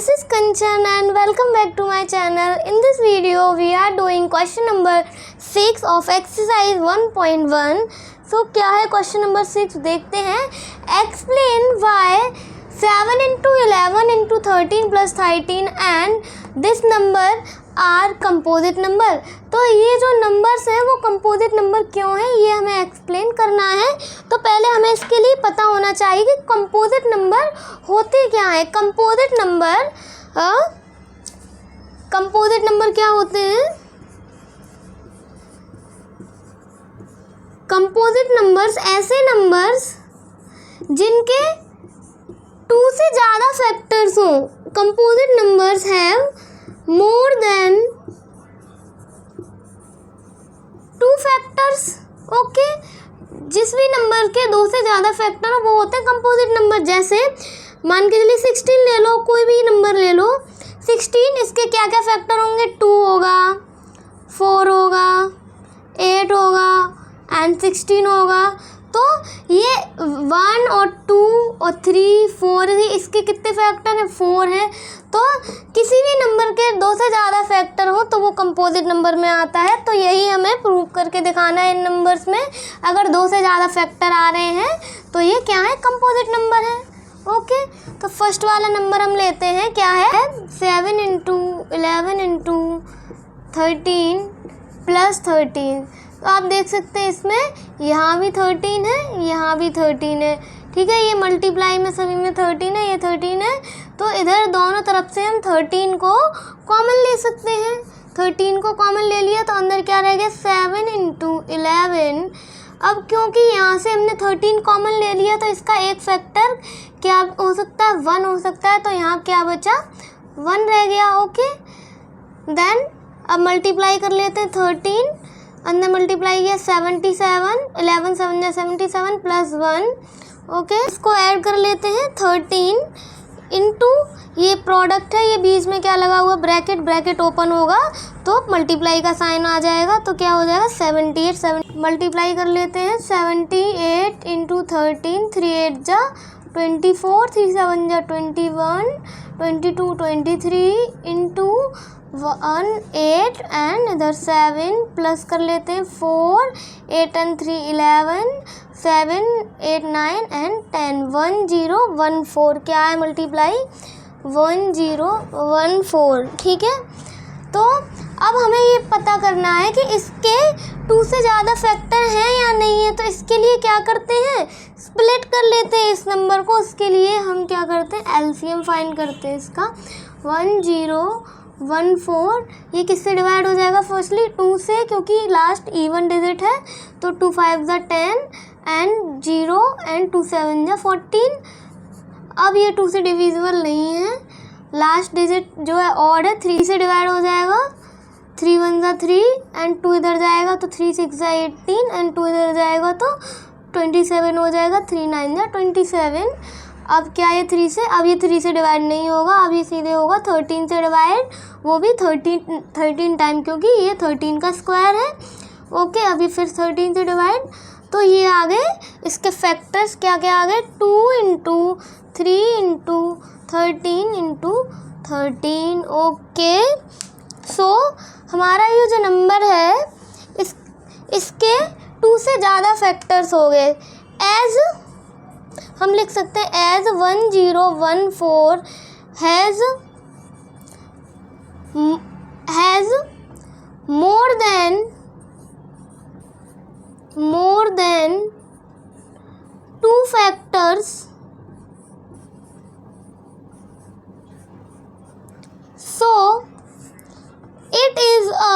This is Kanchan and welcome back to my channel. In this video we are doing question number 6 of exercise 1.1. So क्या है question number 6 देखते हैं. Explain why 7 into 11 into 13 plus 13 and this number are composite number. तो ये जो numbers हैं वो composite number क्यों है ये हमें एक्सप्लेन करना है. तो पहले हमें इसके लिए पता होना चाहिए कि कंपोजिट नंबर होते क्या हैं. कंपोजिट नंबर क्या होते हैं. कंपोजिट नंबर्स ऐसे नंबर्स जिनके 2 से ज़्यादा फैक्टर्स हों. Composite numbers have more than 2 factors. Okay, जिस भी नंबर के 2 से ज़्यादा फैक्टर वो होते हैं कंपोजिट नंबर. जैसे मान के चलिए 16 ले लो, कोई भी नंबर ले लो. 16 इसके क्या क्या फैक्टर होंगे. 2 होगा, 4 होगा, 8 होगा एंड 16 होगा. तो ये 1 और 2 और 3 4 इसके कितने फैक्टर हैं. 4 हैं. तो किसी भी नंबर के 2 से ज़्यादा फैक्टर हो तो वो कंपोजिट नंबर में आता है. तो यही हमें प्रूव करके दिखाना है. इन नंबर्स में अगर 2 से ज़्यादा फैक्टर आ रहे हैं तो ये क्या है, कंपोजिट नंबर है. ओके, तो फर्स्ट वाला नंबर हम लेते हैं. क्या है, 7 into 11 into 13 plus 13. तो आप देख सकते हैं इसमें यहाँ भी 13 है, यहाँ भी 13 है. ठीक है, ये मल्टीप्लाई में सभी में 13 है, ये 13 है. तो इधर दोनों तरफ से हम 13 को कॉमन ले सकते हैं. 13 को कॉमन ले लिया तो अंदर क्या रह गया, 7 into 11. अब क्योंकि यहाँ से हमने 13 कॉमन ले लिया तो इसका एक फैक्टर क्या हो सकता है, 1 हो सकता है. तो यहाँ क्या बचा, 1 रह गया. ओके, देन अब मल्टीप्लाई कर लेते हैं. 13 अंदर मल्टीप्लाई किया 77, 11 7 जा 77 प्लस 1. ओके, इसको ऐड कर लेते हैं. 13 इंटू ये प्रोडक्ट है, ये बीच में क्या लगा हुआ, ब्रैकेट ओपन होगा तो मल्टीप्लाई का साइन आ जाएगा. तो क्या हो जाएगा, 78 मल्टीप्लाई कर लेते हैं. 78 इंटू 13, 3 8 जा 24, 3 7 जा 21, 22 23 इंटू 1 8 एंड इधर 7 प्लस कर लेते हैं 4 8 एंड 3 11 7 8 9 एंड 10 1 0 1 4. क्या है, मल्टीप्लाई 1 0 1 4. ठीक है, तो अब हमें ये पता करना है कि इसके 2 से ज़्यादा फैक्टर हैं या नहीं है. तो इसके लिए क्या करते हैं, स्प्लिट कर लेते हैं इस नंबर को. उसके लिए हम क्या करते हैं, एलसीएम फाइंड करते हैं इसका. 1 0 1 4 ये किससे डिवाइड हो जाएगा, फर्स्टली 2 से, क्योंकि लास्ट इवन डिजिट है. तो 2 5 जा 10 एंड 0 एंड 2 7 जा 14. अब ये 2 से डिविजिबल नहीं है. लास्ट डिजिट जो है ऑड है, 3 से डिवाइड हो जाएगा. 3 1 जा 3 एंड 2 इधर जाएगा तो 3 6 जा 18 एंड 2 इधर जाएगा तो 27 हो जाएगा. 3 9 जा 27. अब क्या ये 3 से, अब ये 3 से डिवाइड नहीं होगा, अब ये सीधे होगा 13 से डिवाइड, वो भी 13 टाइम, क्योंकि ये 13 का स्क्वायर है. ओके, अभी फिर 13 से डिवाइड. तो ये आ गए इसके फैक्टर्स, क्या क्या आ गए, 2 इंटू 3 इंटू 13 इंटू 13. ओके, सो हमारा ये जो नंबर है इसके 2 से ज़्यादा फैक्टर्स हो गए. एज हम लिख सकते हैं as 1 0 1 4 has more than 2 factors. So it is a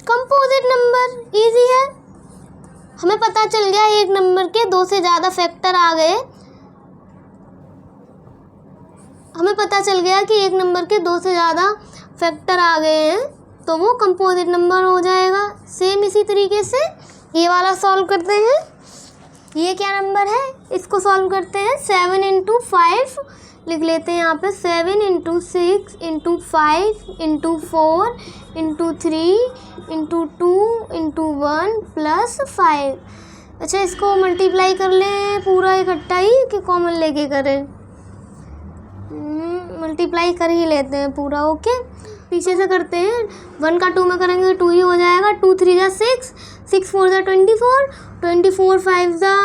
composite number. Easy है, हमें पता चल गया एक नंबर के 2 से ज़्यादा फैक्टर आ गए. हमें पता चल गया कि एक नंबर के 2 से ज़्यादा फैक्टर आ गए हैं तो वो कंपोजिट नंबर हो जाएगा. सेम इसी तरीके से ये वाला सॉल्व करते हैं. ये क्या नंबर है, इसको सॉल्व करते हैं. 7 इंटू 5 लिख लेते हैं यहाँ पे. 7 into 6 into 5 into 4 into 3 into 2 into 1 plus 5. अच्छा, इसको मल्टीप्लाई कर लें पूरा इकट्ठा ही कि कॉमन लेके करें. मल्टीप्लाई कर ही लेते हैं पूरा। ओके, पीछे से करते हैं। 1 का 2 में करेंगे 2 ही हो जाएगा। 2 3 जा 6, 6 4 जा 24, 24 5 जा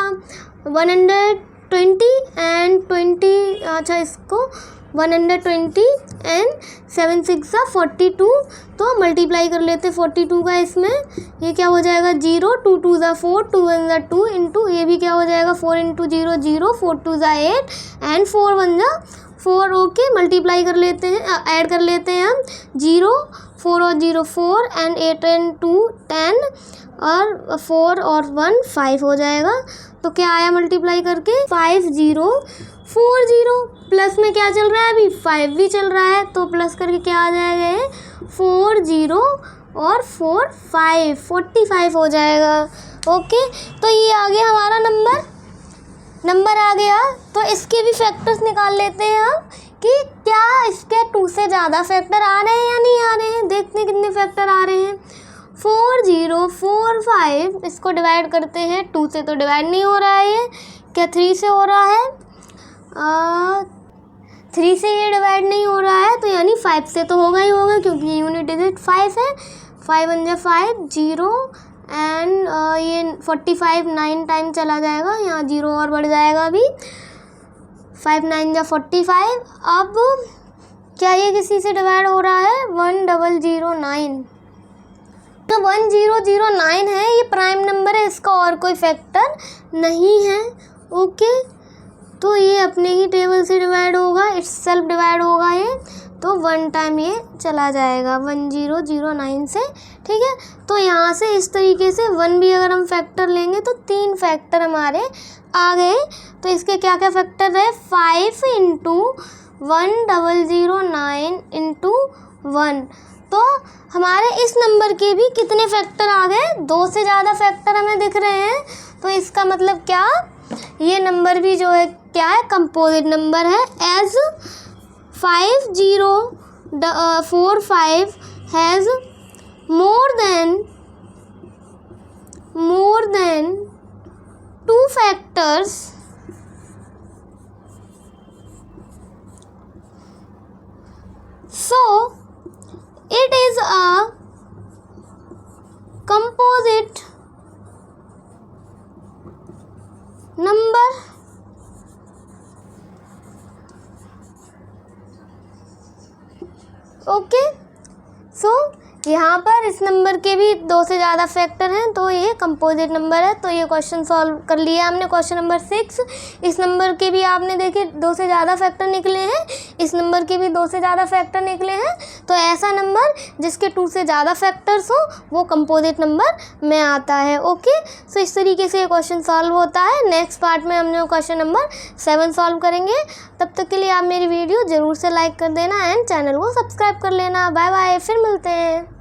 120 एंड 20, अच्छा इसको 120 एंड 7 6 जा 42। तो मल्टीप्लाई कर लेते 42 का इसमें। ये क्या हो जाएगा 0, 2 2 जा 4, 2 1 जा 2 इंटू ये भी क्या हो जाएगा 4 इंटू 0 0, 4 2 जा 8 एंड 4 1 जा 4। ओके, मल्टीप्लाई कर लेते हैं, ऐड कर लेते हैं हम। 0 4 और 0 4 एंड 8 एंड 2 10 और 4 और 1 5 हो जाएगा। तो क्या आया मल्टीप्लाई करके 5 0 4 0। प्लस में क्या चल रहा है अभी 5 भी चल रहा है, तो प्लस करके क्या आ जाएगा ये 4 0 और 4 5 45 हो जाएगा। ओके, तो ये आ गया हमारा नंबर आ गया। तो इसके भी फैक्टर्स निकाल लेते हैं हम कि क्या इसके 2 से ज़्यादा फैक्टर आ रहे हैं या नहीं आ रहे हैं। देखते हैं कितने फैक्टर आ रहे हैं। 4 0 4 5, इसको डिवाइड करते हैं। 2 से तो डिवाइड नहीं हो रहा है ये, क्या 3 से हो रहा है? 3 से ये डिवाइड नहीं हो रहा है, तो यानी 5 से तो होगा ही होगा, क्योंकि यूनिट डिजिट 5 है। 5 1 जा 5 0 एंड ये 45 9 टाइम चला जाएगा, यहाँ 0 और बढ़ जाएगा अभी। 5 9 जा 45। अब क्या ये किसी से डिवाइड हो रहा है 1009। तो 1009 है, ये प्राइम नंबर है, इसका और कोई फैक्टर नहीं है। ओके, तो ये अपने ही टेबल से डिवाइड होगा, इट्स सेल्फ डिवाइड होगा ये, तो 1 टाइम ये चला जाएगा 1009 से। ठीक है, तो यहाँ से इस तरीके से 1 भी अगर हम फैक्टर लेंगे तो 3 फैक्टर हमारे आ गए। तो इसके क्या क्या फैक्टर रहे 5 इंटू 1009 इंटू 1। तो हमारे इस नंबर के भी कितने फैक्टर आ गए 2 से ज़्यादा फैक्टर हमें दिख रहे हैं। तो इसका मतलब क्या, ये नंबर भी जो है क्या है कंपोजिट नंबर है। As 5 0 4 5 has more than 2 factors, so it is a composite number। Okay, so यहाँ पर इस नंबर के भी 2 से ज़्यादा फैक्टर हैं, तो ये कंपोजिट नंबर है। तो ये क्वेश्चन सॉल्व कर लिया हमने, क्वेश्चन नंबर 6। इस नंबर के भी आपने देखे 2 से ज़्यादा फैक्टर निकले हैं, इस नंबर के भी 2 से ज़्यादा फैक्टर निकले हैं। तो ऐसा नंबर जिसके 2 से ज़्यादा फैक्टर्स हो वो कंपोजिट नंबर में आता है। ओके, सो इस तरीके से ये क्वेश्चन सॉल्व होता है। नेक्स्ट पार्ट में हम लोग क्वेश्चन नंबर 7 सॉल्व करेंगे। तब तक के लिए आप मेरी वीडियो ज़रूर से लाइक कर देना एंड चैनल को सब्सक्राइब कर लेना। बाय बाय, फिर मिलते हैं।